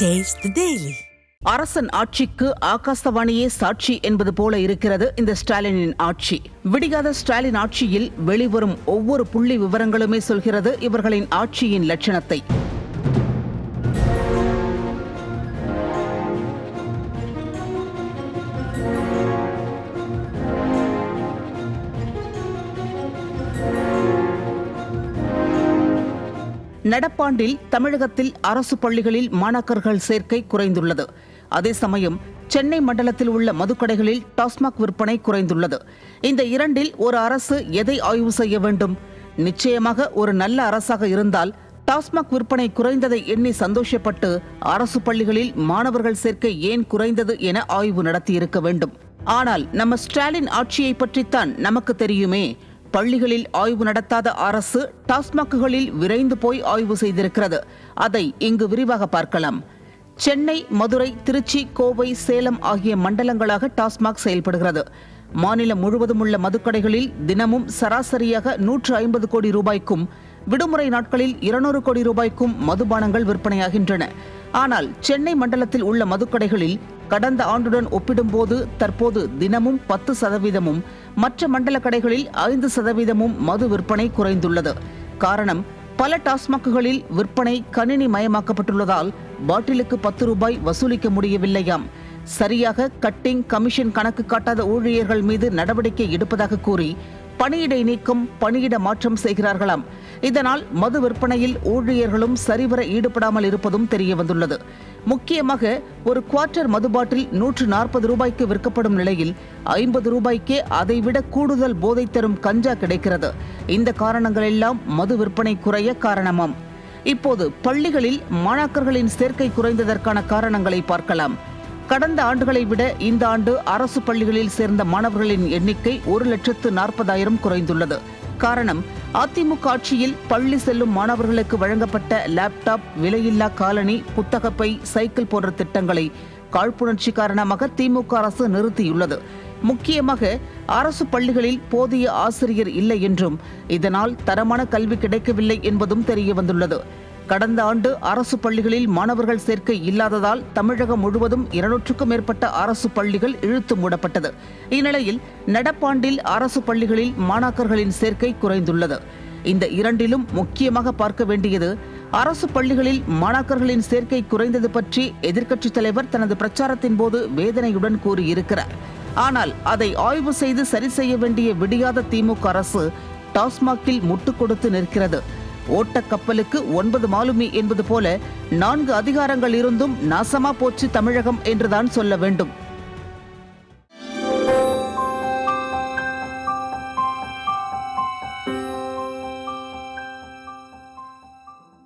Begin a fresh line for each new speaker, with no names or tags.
Taste the Daily.
அரசன் ஆட்சிக்கு ஆகாசவாணியே சாட்சி என்பது போல இருக்கிறது இந்த ஸ்டாலினின் ஆட்சி. விடியாத ஸ்டாலின் ஆட்சியில் வெளிவரும் ஒவ்வொரு புள்ளி விவரங்களுமே சொல்கிறது இவர்களின் ஆட்சியின் லட்சணத்தை. நடப்பாண்டில் தமிழகத்தில் அரசு பள்ளிகளில் மாணாக்கர்கள் சேர்க்கை குறைந்துள்ளது. அதே சமயம் சென்னை மண்டலத்தில் உள்ள மதுக்கடைகளில் டாஸ்மாக் விற்பனை குறைந்துள்ளது. இந்த இரண்டில் ஒரு அரசு எதை ஆய்வு செய்ய வேண்டும்? நிச்சயமாக ஒரு நல்ல அரசாக இருந்தால் டாஸ்மாக் விற்பனை குறைந்ததை எண்ணி சந்தோஷப்பட்டு அரசு பள்ளிகளில் மாணவர்கள் சேர்க்கை ஏன் குறைந்தது என ஆய்வு நடத்தியிருக்க வேண்டும். ஆனால் நம்ம ஸ்டாலின் ஆட்சியை பற்றித்தான் நமக்கு தெரியுமே. பள்ளிகளில் ஆய்வு நடத்தாத அரசு டாஸ்மாக்குகளில் விரைந்து போய் ஆய்வு செய்திருக்கிறது. அதை இங்கு விரிவாக பார்க்கலாம். சென்னை, மதுரை, திருச்சி, கோவை, சேலம் ஆகிய மண்டலங்களாக டாஸ்மாக் செயல்படுகிறது. மாநிலம் முழுவதும் உள்ள மதுக்கடைகளில் தினமும் சராசரியாக 150 கோடி ரூபாய்க்கும் விடுமுறை நாட்களில் 200 கோடி ரூபாய்க்கும் மதுபானங்கள் விற்பனையாகின்றன. ஆனால் சென்னை மண்டலத்தில் உள்ள மதுக்கடைகளில் கடந்த ஆண்டுடன் ஒப்பிடும்போது தற்போது தினமும் 10%, மற்ற மண்டல கடைகளில் 5% மது விற்பனை குறைந்துள்ளது. காரணம், பல டாஸ்மாக்குகளில் விற்பனை கணினி மயமாக்கப்பட்டுள்ளதால் பாட்டிலுக்கு 10 ரூபாய் வசூலிக்க முடியவில்லையாம். சரியாக கட்டிங், கமிஷன் கணக்கு காட்டாத ஊழியர்கள் மீது நடவடிக்கை எடுப்பதாக கூறி பணியிடை நீக்கம், பணியிட மாற்றம் செய்கிறார்களாம். இதனால் மது விற்பனையில் ஊழியர்களும் சரிவர ஈடுபடாமல் இருப்பதும் தெரிய வந்துள்ளது. முக்கியமாக ஒரு குவார்ட்டர் மது பாட்டில் 140 ரூபாய்க்கு விற்கப்படும் நிலையில் 50 ரூபாய்க்கே அதைவிட கூடுதல் போதை தரும் கஞ்சா கிடைக்கிறது. இந்த காரணங்கள் எல்லாம் மது விற்பனை குறைய காரணமாம். இப்போது பள்ளிகளில் மாணாக்கர்களின் சேர்க்கை குறைந்ததற்கான காரணங்களை பார்க்கலாம். கடந்த ஆண்டுகளை விட இந்த ஆண்டு அரசு பள்ளிகளில் சேர்ந்த மாணவர்களின் எண்ணிக்கை 1,40,000 குறைந்துள்ளது. காரணம், அதிமுக ஆட்சியில் பள்ளி செல்லும் மாணவர்களுக்கு வழங்கப்பட்ட லேப்டாப், விலையில்லா காலணி, புத்தகப்பை, சைக்கிள் போன்ற திட்டங்களை காழ்ப்புணர்ச்சி காரணமாக திமுக அரசு நிறுத்தியுள்ளது. முக்கியமாக அரசு பள்ளிகளில் போதிய ஆசிரியர் இல்லை என்றும் இதனால் தரமான கல்வி கிடைக்கவில்லை என்பதும் தெரிய வந்துள்ளது. கடந்த ஆண்டு அரசு பள்ளிகளில் மாணவர்கள் சேர்க்கை இல்லாததால் தமிழகம் முழுவதும் 200க்கும் மேற்பட்ட அரசு பள்ளிகள் இழுத்து மூடப்பட்டது. இந்நிலையில் நடப்பாண்டில் அரசு பள்ளிகளில் மாணாக்கர்களின் சேர்க்கை குறைந்துள்ளது. இந்த இரண்டிலும் முக்கியமாக பார்க்க வேண்டியது, அரசு பள்ளிகளில் மாணாக்கர்களின் சேர்க்கை குறைந்தது பற்றி எதிர்க்கட்சித் தலைவர் தனது பிரச்சாரத்தின் போது வேதனையுடன் கூறியிருக்கிறார். ஆனால் அதை ஆய்வு செய்து சரி செய்ய வேண்டிய விடியாத திமுக அரசு டாஸ்மாகில் முட்டுக் கொடுத்து நிற்கிறது. ஓட்ட கப்பலுக்கு 9 மாலுமி என்பது போல 4 அதிகாரங்கள் இருந்தும் நாசமா போச்சு தமிழகம் என்றுதான் சொல்ல வேண்டும்.